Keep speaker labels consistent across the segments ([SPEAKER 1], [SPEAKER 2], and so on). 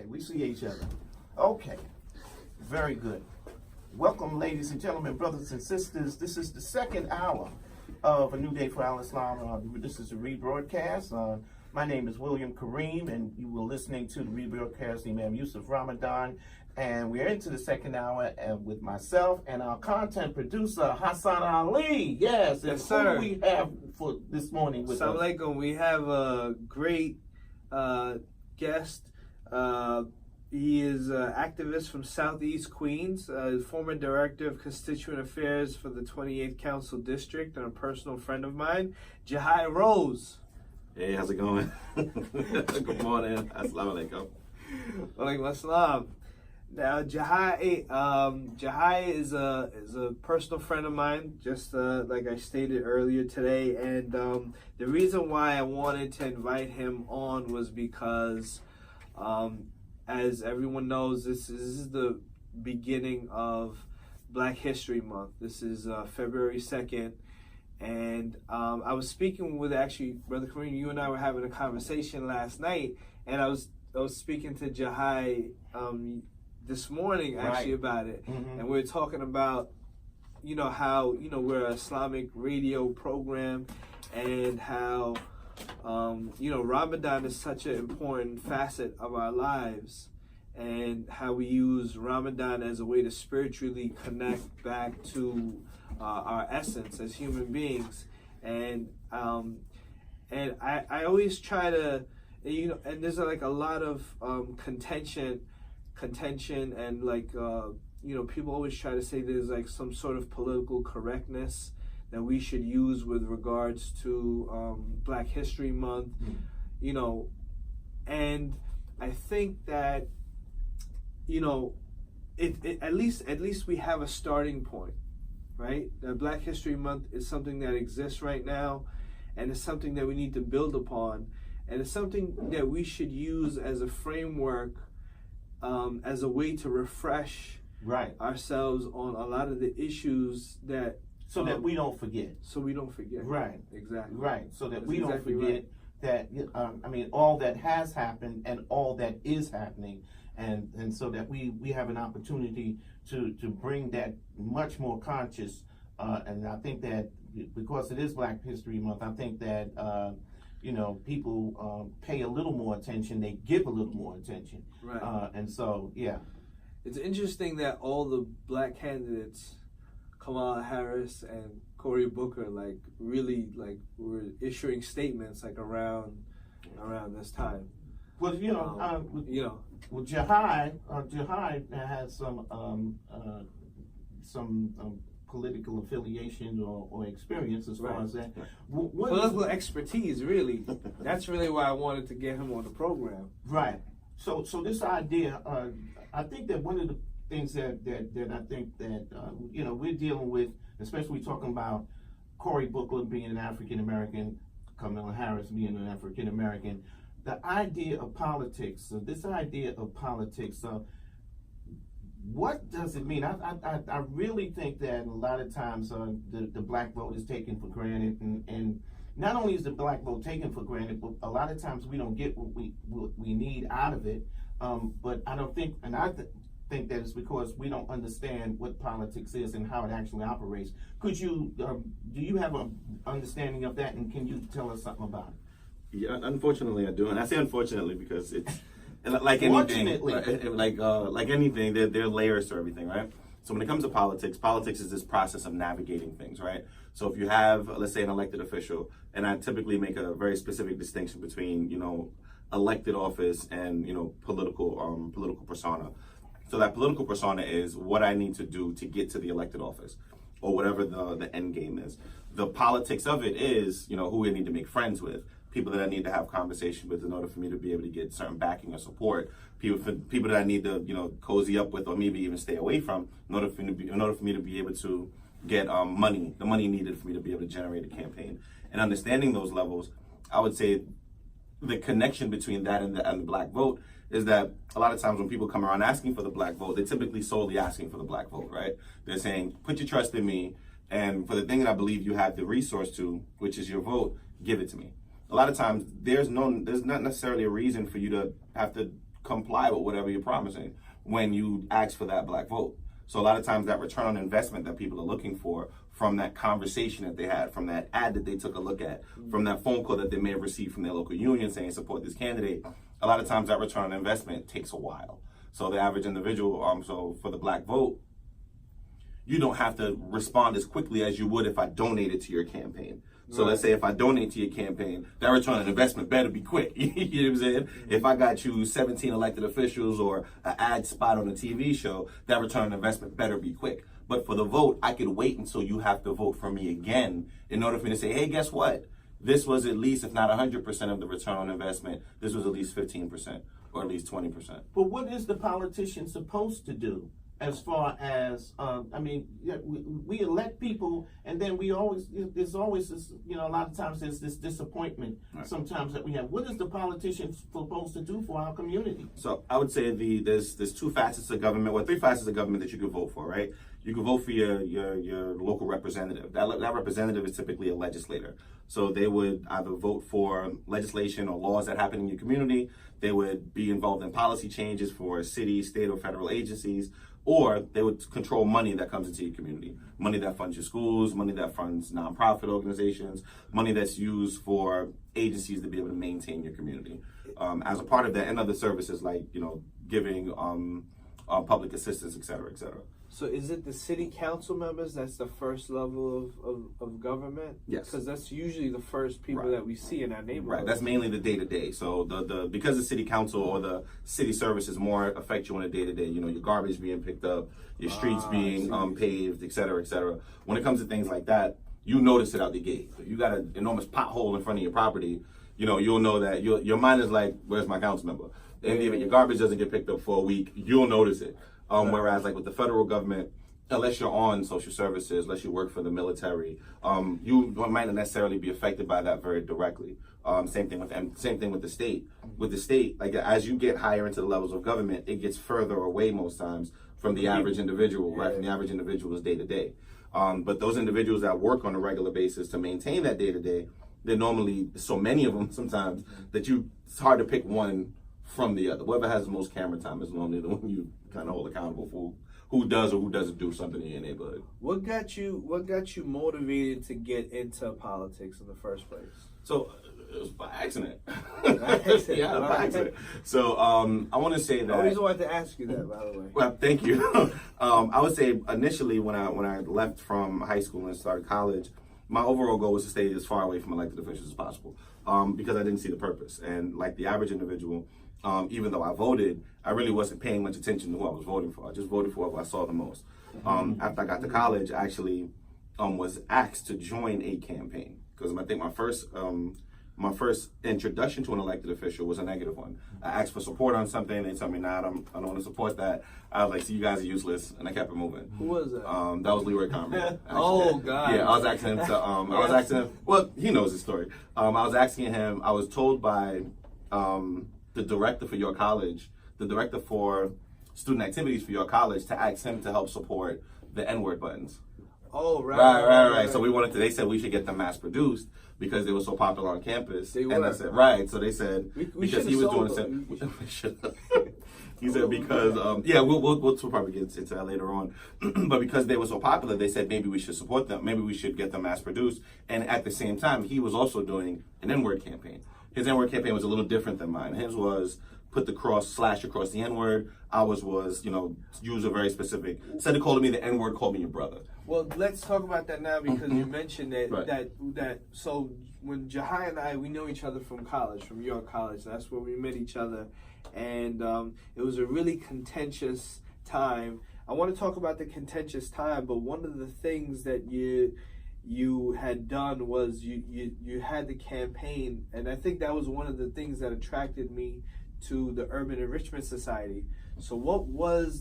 [SPEAKER 1] we see each other. Okay, very good. Welcome, ladies and gentlemen, brothers and sisters. This is the second hour of A New Day for Al-Islam. This is a rebroadcast. My name is William Kareem, and you were listening to the rebroadcast Imam Yusuf Ramadan. And we're into the second hour with myself and our content producer, Hasan Ali. Yes, and
[SPEAKER 2] sir.
[SPEAKER 1] Who we have for this morning with us?
[SPEAKER 2] Assalamu alaikum. We have a great guest. He is an activist from Southeast Queens, former director of constituent affairs for the 28th Council District, and a personal friend of mine, JAHI ROSE.
[SPEAKER 3] Hey, how's it going? Good morning. Assalamu alaikum.
[SPEAKER 2] Walaikum assalam. Now, JAHI is a personal friend of mine, just like I stated earlier today. And the reason why I wanted to invite him on was because, as everyone knows, this is the beginning of Black History Month. This is February 2nd. And I was speaking with, actually, Brother Kareem, you and I were having a conversation last night, and I was speaking to JAHI this morning actually about it. And we were talking about, how, we're an Islamic radio program, and how, Ramadan is such an important facet of our lives, and how we use Ramadan as a way to spiritually connect back to our essence as human beings. And I always try to, and there's like a lot of contention and like people always try to say there's like some sort of political correctness that we should use with regards to Black History Month, and I think that at least we have a starting point, right? That Black History Month is something that exists right now, and it's something that we need to build upon, and it's something that we should use as a framework, as a way to refresh ourselves on a lot of the issues that
[SPEAKER 1] so that we don't forget.
[SPEAKER 2] So we don't forget.
[SPEAKER 1] Right.
[SPEAKER 2] Exactly.
[SPEAKER 1] Right. So that
[SPEAKER 2] That's
[SPEAKER 1] we
[SPEAKER 2] exactly
[SPEAKER 1] don't forget that, all that has happened and all that is happening. And so that we have an opportunity to bring that much more conscious. And I think that because it is Black History Month, I think that, people pay a little more attention. They give a little more attention.
[SPEAKER 2] Right.
[SPEAKER 1] And so, yeah.
[SPEAKER 2] It's interesting that all the Black candidates, Kamala Harris and Cory Booker, really were issuing statements around this time.
[SPEAKER 1] Well, well, JAHI has some political affiliation or experience as far as that.
[SPEAKER 2] Political expertise, really. That's really why I wanted to get him on the program.
[SPEAKER 1] Right. So this idea, I think that one of the things that I think that we're dealing with, especially talking about Cory Booker being an African American, Kamala Harris being an African American. The idea of politics, what does it mean? I really think that a lot of times the black vote is taken for granted, and not only is the black vote taken for granted, but a lot of times we don't get what we need out of it. But I don't think, and I think that it's because we don't understand what politics is and how it actually operates. Could you, do you have an understanding of that, and can you tell us something about it?
[SPEAKER 3] Yeah, unfortunately I do, and I say unfortunately because it's like anything. Like anything, there are layers to everything, right? So when it comes to politics is this process of navigating things, right? So if you have, let's say, an elected official, and I typically make a very specific distinction between, elected office and political persona. So that political persona is what I need to do to get to the elected office, or whatever the end game is. The politics of it is, who I need to make friends with, people that I need to have conversation with in order for me to be able to get certain backing or support, people that I need to cozy up with or maybe even stay away from in order for me to be able to get the money needed for me to be able to generate a campaign. And understanding those levels, I would say the connection between that and the black vote is that a lot of times when people come around asking for the black vote, they're typically solely asking for the black vote, right? They're saying, put your trust in me, and for the thing that I believe you have the resource to, which is your vote, give it to me. A lot of times there's not necessarily a reason for you to have to comply with whatever you're promising when you ask for that black vote. So a lot of times that return on investment that people are looking for from that conversation that they had, from that ad that they took a look at, from that phone call that they may have received from their local union saying support this candidate, a lot of times that return on investment takes a while. So the average individual, so for the black vote, you don't have to respond as quickly as you would if I donated to your campaign. So let's say if I donate to your campaign, that return on investment better be quick. You know what I'm saying? If I got you 17 elected officials or an ad spot on a TV show, that return on investment better be quick. But for the vote, I could wait until you have to vote for me again in order for me to say, hey, guess what? This was at least, if not 100% of the return on investment, this was at least 15% or at least 20%.
[SPEAKER 1] But what is the politician supposed to do? As far as, we elect people, and then there's always this, a lot of times there's this disappointment sometimes that we have. What is the politician supposed to do for our community?
[SPEAKER 3] So I would say there's two facets of government, or three facets of government that you could vote for, right? You could vote for your local representative. That representative is typically a legislator. So they would either vote for legislation or laws that happen in your community. They would be involved in policy changes for city, state, or federal agencies. Or they would control money that comes into your community. Money that funds your schools, money that funds nonprofit organizations, money that's used for agencies to be able to maintain your community. As a part of that, and other services like, giving public assistance, et cetera, et cetera.
[SPEAKER 2] So is it the city council members that's the first level of government?
[SPEAKER 3] Yes.
[SPEAKER 2] Because that's usually the first people that we see in our neighborhood.
[SPEAKER 3] Right, that's mainly the day-to-day. So because the city council or the city services more affect you on a day-to-day, your garbage being picked up, your streets being paved, et cetera, et cetera. When it comes to things like that, you notice it out the gate. If you got an enormous pothole in front of your property, you'll know that your mind is like, where's my council member? And even your garbage doesn't get picked up for a week, you'll notice it. Whereas like with the federal government, unless you're on social services, unless you work for the military, you might not necessarily be affected by that very directly. Same thing with the state. With the state, like as you get higher into the levels of government, it gets further away most times from the average individual, right? From the average individual's day to day. But those individuals that work on a regular basis to maintain that day to day, they're normally so many of them sometimes that it's hard to pick one from the other. Whoever has the most camera time is normally the one you kind of hold accountable for who does or who doesn't do something in your neighborhood.
[SPEAKER 2] What got you motivated to get into politics in the first place?
[SPEAKER 3] So it was by accident. Yeah, by accident. So I want to say that.
[SPEAKER 2] I always wanted to ask you that, by the way.
[SPEAKER 3] Well, thank you. I would say initially when I left from high school and started college, my overall goal was to stay as far away from elected officials as possible because I didn't see the purpose. And like the average individual, even though I voted, I really wasn't paying much attention to who I was voting for. I just voted for whoever I saw the most. After I got to college, I actually was asked to join a campaign because I think my first introduction to an elected official was a negative one. I asked for support on something. They told me, nah, I don't want to support that. I was like, see, you guys are useless, and I kept it moving.
[SPEAKER 2] Who was that?
[SPEAKER 3] That was Leroy Conrad.
[SPEAKER 2] Oh, God.
[SPEAKER 3] Yeah, I was asking him to, well, he knows his story. I was asking him, I was told by the director for your college, the director for student activities for your college, to ask him to help support the N-word buttons.
[SPEAKER 2] Oh, right.
[SPEAKER 3] So they said we should get them mass produced because they were so popular on campus.
[SPEAKER 2] They were.
[SPEAKER 3] And I said, right. So they said,
[SPEAKER 2] we
[SPEAKER 3] because he was doing the same. We should have. He said because, we'll probably get into that later on. But because they were so popular, they said maybe we should support them. Maybe we should get them mass produced. And at the same time, he was also doing an N-word campaign. His N-word campaign was a little different than mine. His was put the slash across the N-word. Ours was, use a very specific, instead of calling me the N-word, call me your brother.
[SPEAKER 2] Well, let's talk about that now because you mentioned that. So when JAHI and I, we know each other from college, from York College. That's where we met each other. And it was a really contentious time. I want to talk about the contentious time, but one of the things that you had done was you had the campaign, and I think that was one of the things that attracted me to the Urban Enrichment Society. So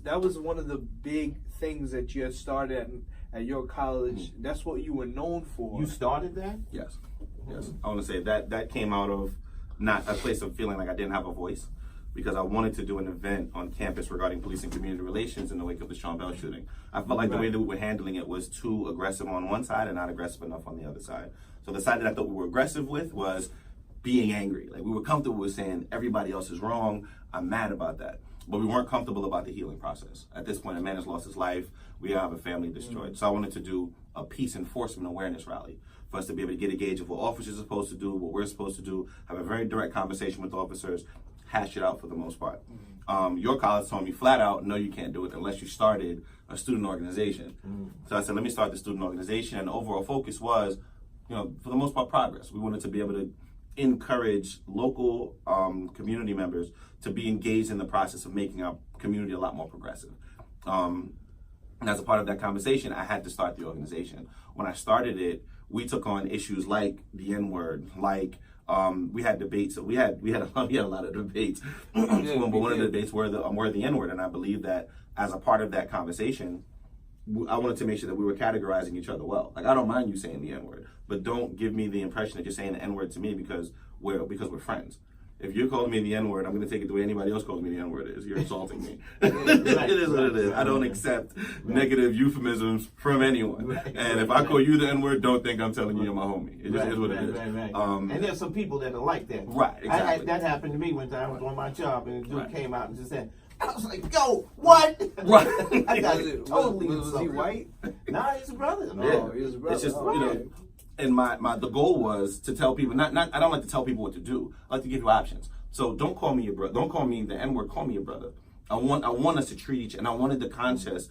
[SPEAKER 2] that was one of the big things that you had started at your college. That's what you were known for.
[SPEAKER 1] You started that?
[SPEAKER 3] Yes. I want to say that came out of not a place of feeling like I didn't have a voice, because I wanted to do an event on campus regarding police and community relations in the wake of the Sean Bell shooting. I felt like the way that we were handling it was too aggressive on one side and not aggressive enough on the other side. So the side that I thought we were aggressive with was being angry. Like we were comfortable with saying everybody else is wrong. I'm mad about that. But we weren't comfortable about the healing process. At this point, a man has lost his life. We have a family destroyed. So I wanted to do a peace enforcement awareness rally for us to be able to get a gauge of what officers are supposed to do, what we're supposed to do, have a very direct conversation with officers, hash it out for the most part. Your college told me flat out, no, you can't do it unless you started a student organization. So I said, let me start the student organization. And the overall focus was, for the most part, progress. We wanted to be able to encourage local community members to be engaged in the process of making our community a lot more progressive. And as a part of that conversation, I had to start the organization. When I started it, we took on issues like the N-word, like we had debates. We had a lot of debates. But one of the debates were the N-word, and I believe that as a part of that conversation, I wanted to make sure that we were categorizing each other well. Like, I don't mind you saying the N-word, but don't give me the impression that you're saying the N-word to me because we're friends. If you're calling me the N-word, I'm going to take it the way anybody else calls me the N-word is. You're insulting me. It is what it is. I don't accept negative euphemisms from anyone. And if I call you the N-word, don't think I'm telling you you're my homie. It just is what it is.
[SPEAKER 1] And there's some people that are like that.
[SPEAKER 3] Right, exactly.
[SPEAKER 1] That happened to me one time. I was on my job, and a dude came out and just said, I was like, yo, what?
[SPEAKER 3] Right.
[SPEAKER 1] I got totally
[SPEAKER 2] was he white?
[SPEAKER 1] Nah, he's a brother.
[SPEAKER 2] No, he's a brother.
[SPEAKER 3] It's just, and the goal was to tell people, I don't like to tell people what to do. I like to give you options. So don't call me your brother. Don't call me the N-word. Call me your brother. I want us to treat each, and I wanted the consciousness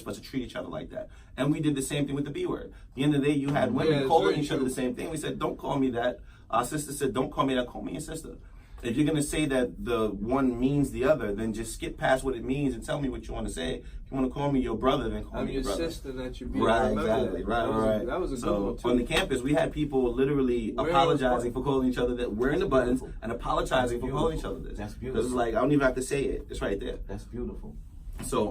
[SPEAKER 3] for us to treat each other like that. And we did the same thing with the B word. At the end of the day, you had women calling each other the same thing. We said, don't call me that. Our sister said, don't call me that. Call me your sister. If you're going to say that the one means the other, then just skip past what it means and tell me what you want to say. If you want to call me your brother, then call me your brother.
[SPEAKER 2] I'm your sister that you be.
[SPEAKER 3] Right, exactly. Right.
[SPEAKER 2] That was a good one, too.
[SPEAKER 3] On the campus, we had people literally apologizing for calling each other that, wearing the buttons, and apologizing for calling each other this.
[SPEAKER 1] That's beautiful.
[SPEAKER 3] Because it's like, I don't even have to say it. It's right there.
[SPEAKER 1] That's beautiful.
[SPEAKER 3] So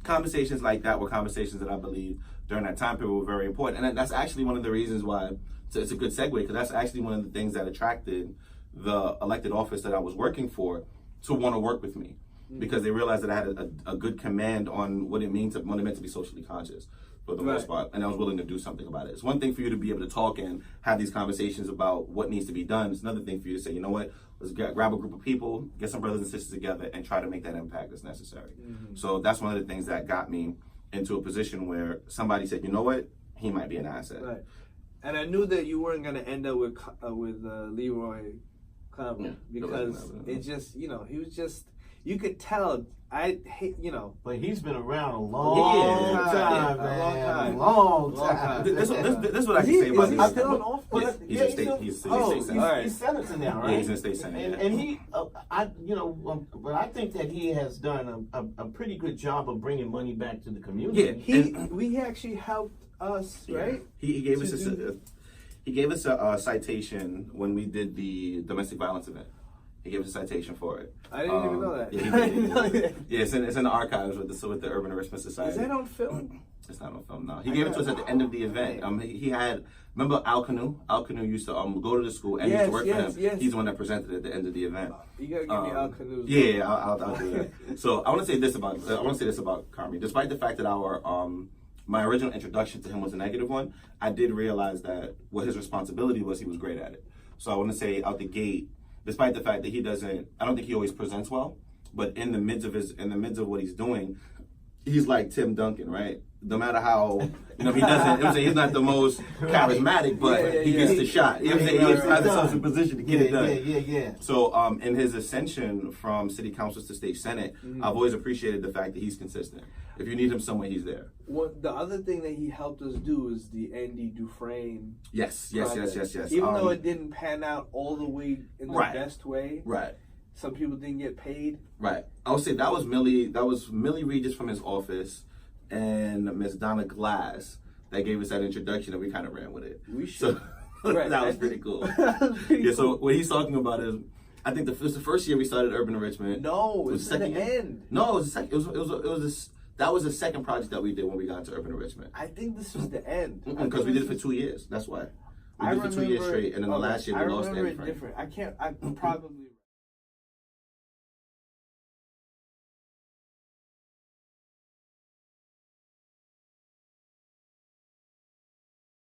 [SPEAKER 3] conversations like that were conversations that I believe during that time period were very important. And that's actually one of the reasons why, so it's a good segue, because that's actually one of the things that attracted the elected office that I was working for to want to work with me, because they realized that I had a good command on what it meant to be socially conscious for the most part, and I was willing to do something about it. It's one thing for you to be able to talk and have these conversations about what needs to be done. It's another thing for you to say, you know what, let's grab a group of people, get some brothers and sisters together, and try to make that impact that's necessary. So that's one of the things that got me into a position where somebody said, you know what, he might be an asset.
[SPEAKER 2] Right. And I knew that you weren't going to end up with Leroy, because it just, he was just, you could tell.
[SPEAKER 1] But he's been around a long time, man. A long time.
[SPEAKER 3] This is what I can say about this.
[SPEAKER 2] Is he still in office?
[SPEAKER 3] He's in state senate.
[SPEAKER 1] He's senator now, right?
[SPEAKER 3] Yeah, he's in state senate.
[SPEAKER 1] And he, but I think that he has done a pretty good job of bringing money back to the community.
[SPEAKER 2] Yeah, we actually helped us, right?
[SPEAKER 3] He gave us he gave us a citation when we did the domestic violence event. He gave us a citation for it.
[SPEAKER 2] I didn't even know that.
[SPEAKER 3] Yeah, it's in the archives with the Urban Enrichment Society.
[SPEAKER 2] Is that on film?
[SPEAKER 3] It's not on film, no. He gave it to us at the end of the event. He had, remember Al Canoe? Al Canoe used to go to the school and used to work for him.
[SPEAKER 2] Yes.
[SPEAKER 3] He's the one that presented at the end of the event.
[SPEAKER 2] You gotta give me Al Canoe's.
[SPEAKER 3] Yeah, I'll do that. So I want to say this about Carmi. Despite the fact that my original introduction to him was a negative one, I did realize that what his responsibility was, he was great at it. So I want to say out the gate, despite the fact that I don't think he always presents well, but in the midst of what he's doing, he's like Tim Duncan, right? No matter how, he doesn't, he's not the most charismatic, but he gets the shot. He has the social position to get it done.
[SPEAKER 1] Yeah.
[SPEAKER 3] So in his ascension from city councils to state senate, I've always appreciated the fact that he's consistent. If you need him somewhere, he's there.
[SPEAKER 2] The other thing that he helped us do is the Andy Dufresne.
[SPEAKER 3] Yes.
[SPEAKER 2] Even though it didn't pan out all the way in the best way.
[SPEAKER 3] Right.
[SPEAKER 2] Some people didn't get paid.
[SPEAKER 3] Right. I would say that was Millie Regis from his office and Miss Donna Glass that gave us that introduction, and we kind of ran with it.
[SPEAKER 2] We should.
[SPEAKER 3] So, that was pretty cool. So what he's talking about is, I think it was the first year we started Urban Enrichment.
[SPEAKER 2] No, it was the end.
[SPEAKER 3] No, it was the second. That was the second project that we did when we got into Urban Enrichment.
[SPEAKER 2] I think this was the end.
[SPEAKER 3] Because we did it for 2 years. That's why. We did it for 2 years straight, and then the last year we lost everything.
[SPEAKER 2] I remember it different. I probably